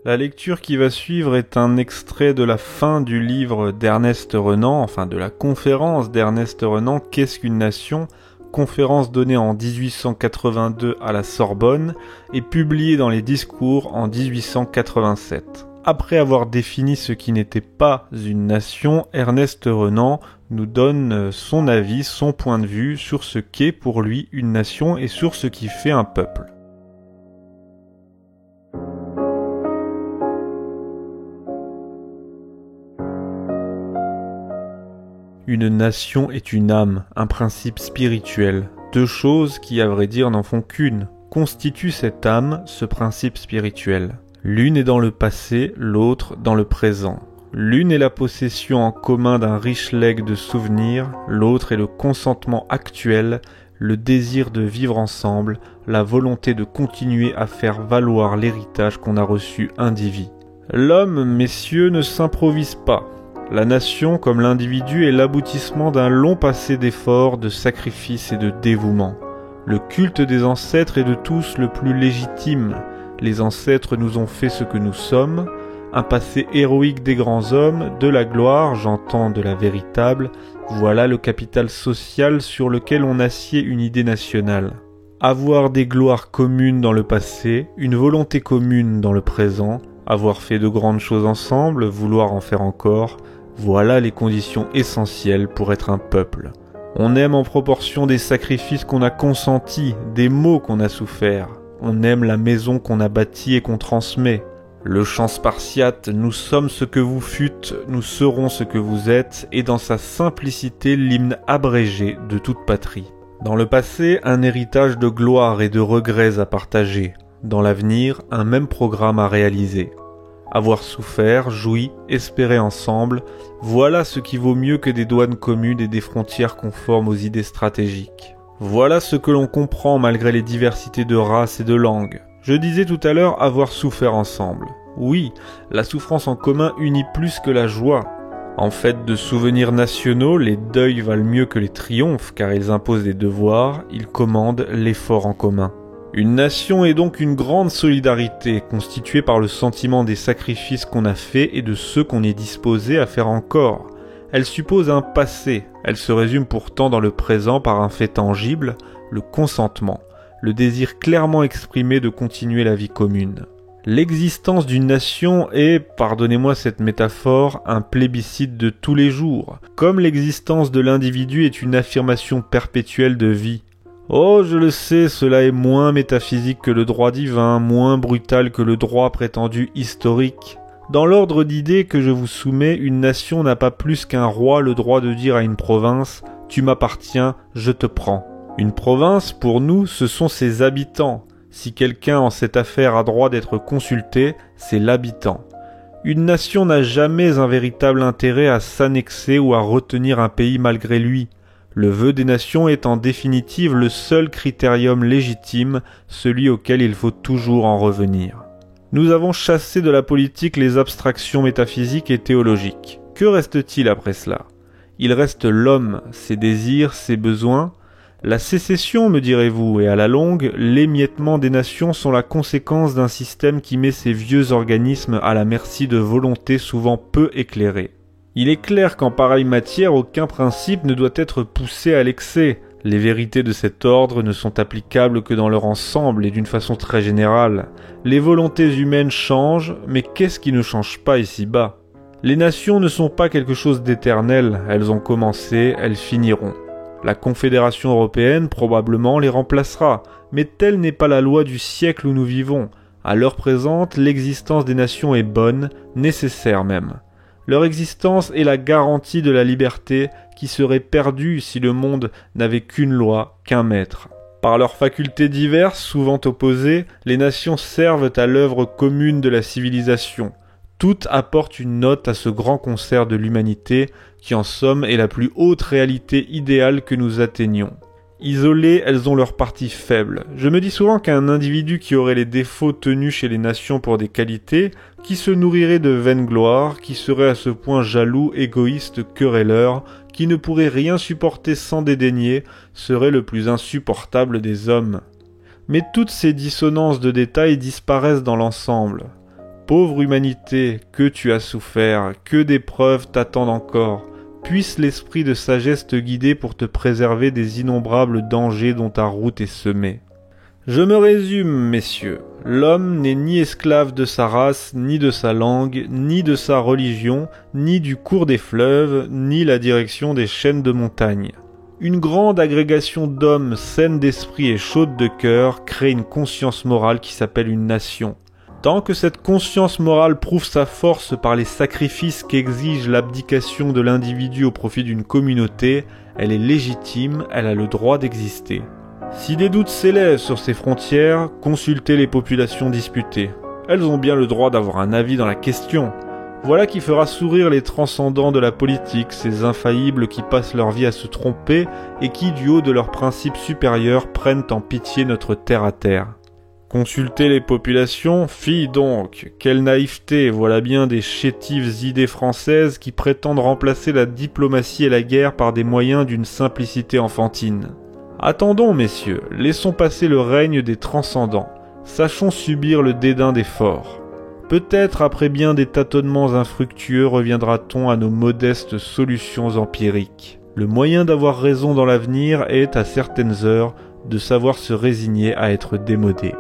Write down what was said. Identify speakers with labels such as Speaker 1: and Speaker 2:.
Speaker 1: La lecture qui va suivre est un extrait de la fin du livre d'Ernest Renan, enfin de la conférence d'Ernest Renan « Qu'est-ce qu'une nation ?», conférence donnée en 1882 à la Sorbonne et publiée dans les discours en 1887. Après avoir défini ce qui n'était pas une nation, Ernest Renan nous donne son avis, son point de vue sur ce qu'est pour lui une nation et sur ce qui fait un peuple. Une nation est une âme, un principe spirituel, deux choses qui, à vrai dire, n'en font qu'une, constituent cette âme, ce principe spirituel. L'une est dans le passé, l'autre dans le présent. L'une est la possession en commun d'un riche legs de souvenirs, l'autre est le consentement actuel, le désir de vivre ensemble, la volonté de continuer à faire valoir l'héritage qu'on a reçu indivis. L'homme, messieurs, ne s'improvise pas. La nation, comme l'individu, est l'aboutissement d'un long passé d'efforts, de sacrifices et de dévouement. Le culte des ancêtres est de tous le plus légitime. Les ancêtres nous ont fait ce que nous sommes, un passé héroïque des grands hommes, de la gloire, j'entends de la véritable, voilà le capital social sur lequel on assied une idée nationale. Avoir des gloires communes dans le passé, une volonté commune dans le présent, avoir fait de grandes choses ensemble, vouloir en faire encore, voilà les conditions essentielles pour être un peuple. On aime en proportion des sacrifices qu'on a consentis, des maux qu'on a soufferts. On aime la maison qu'on a bâtie et qu'on transmet. Le chant spartiate, nous sommes ce que vous fûtes, nous serons ce que vous êtes, est dans sa simplicité l'hymne abrégé de toute patrie. Dans le passé, un héritage de gloire et de regrets à partager. Dans l'avenir, un même programme à réaliser. Avoir souffert, joui, espéré ensemble, voilà ce qui vaut mieux que des douanes communes et des frontières conformes aux idées stratégiques. Voilà ce que l'on comprend malgré les diversités de races et de langues. Je disais tout à l'heure avoir souffert ensemble. Oui, la souffrance en commun unit plus que la joie. En fait de souvenirs nationaux, les deuils valent mieux que les triomphes car ils imposent des devoirs, ils commandent l'effort en commun. Une nation est donc une grande solidarité, constituée par le sentiment des sacrifices qu'on a faits et de ceux qu'on est disposé à faire encore. Elle suppose un passé, elle se résume pourtant dans le présent par un fait tangible, le consentement, le désir clairement exprimé de continuer la vie commune. L'existence d'une nation est, pardonnez-moi cette métaphore, un plébiscite de tous les jours, comme l'existence de l'individu est une affirmation perpétuelle de vie. Oh, je le sais, cela est moins métaphysique que le droit divin, moins brutal que le droit prétendu historique. Dans l'ordre d'idées que je vous soumets, une nation n'a pas plus qu'un roi le droit de dire à une province « Tu m'appartiens, je te prends ». Une province, pour nous, ce sont ses habitants. Si quelqu'un en cette affaire a droit d'être consulté, c'est l'habitant. Une nation n'a jamais un véritable intérêt à s'annexer ou à retenir un pays malgré lui. Le vœu des nations est en définitive le seul critérium légitime, celui auquel il faut toujours en revenir. Nous avons chassé de la politique les abstractions métaphysiques et théologiques. Que reste-t-il après cela ? Il reste l'homme, ses désirs, ses besoins. La sécession, me direz-vous, et à la longue, l'émiettement des nations sont la conséquence d'un système qui met ces vieux organismes à la merci de volontés souvent peu éclairées. Il est clair qu'en pareille matière, aucun principe ne doit être poussé à l'excès. Les vérités de cet ordre ne sont applicables que dans leur ensemble et d'une façon très générale. Les volontés humaines changent, mais qu'est-ce qui ne change pas ici-bas ? Les nations ne sont pas quelque chose d'éternel, elles ont commencé, elles finiront. La Confédération européenne probablement les remplacera, mais telle n'est pas la loi du siècle où nous vivons. À l'heure présente, l'existence des nations est bonne, nécessaire même. Leur existence est la garantie de la liberté qui serait perdue si le monde n'avait qu'une loi, qu'un maître. Par leurs facultés diverses, souvent opposées, les nations servent à l'œuvre commune de la civilisation. Toutes apportent une note à ce grand concert de l'humanité qui en somme est la plus haute réalité idéale que nous atteignons. Isolées, elles ont leurs parties faibles. Je me dis souvent qu'un individu qui aurait les défauts tenus chez les nations pour des qualités, qui se nourrirait de vaine gloire, qui serait à ce point jaloux, égoïste, querelleur, qui ne pourrait rien supporter sans dédaigner, serait le plus insupportable des hommes. Mais toutes ces dissonances de détails disparaissent dans l'ensemble. Pauvre humanité, que tu as souffert, que d'épreuves t'attendent encore. Puisse l'esprit de sagesse te guider pour te préserver des innombrables dangers dont ta route est semée. Je me résume, messieurs. L'homme n'est ni esclave de sa race, ni de sa langue, ni de sa religion, ni du cours des fleuves, ni la direction des chaînes de montagnes. Une grande agrégation d'hommes saines d'esprit et chaudes de cœur crée une conscience morale qui s'appelle une nation. Tant que cette conscience morale prouve sa force par les sacrifices qu'exige l'abdication de l'individu au profit d'une communauté, elle est légitime, elle a le droit d'exister. Si des doutes s'élèvent sur ces frontières, consultez les populations disputées. Elles ont bien le droit d'avoir un avis dans la question. Voilà qui fera sourire les transcendants de la politique, ces infaillibles qui passent leur vie à se tromper et qui, du haut de leurs principes supérieurs, prennent en pitié notre terre-à-terre. Consulter les populations, fi donc, quelle naïveté, voilà bien des chétives idées françaises qui prétendent remplacer la diplomatie et la guerre par des moyens d'une simplicité enfantine. Attendons, messieurs, laissons passer le règne des transcendants, sachons subir le dédain des forts. Peut-être après bien des tâtonnements infructueux reviendra-t-on à nos modestes solutions empiriques. Le moyen d'avoir raison dans l'avenir est, à certaines heures, de savoir se résigner à être démodé.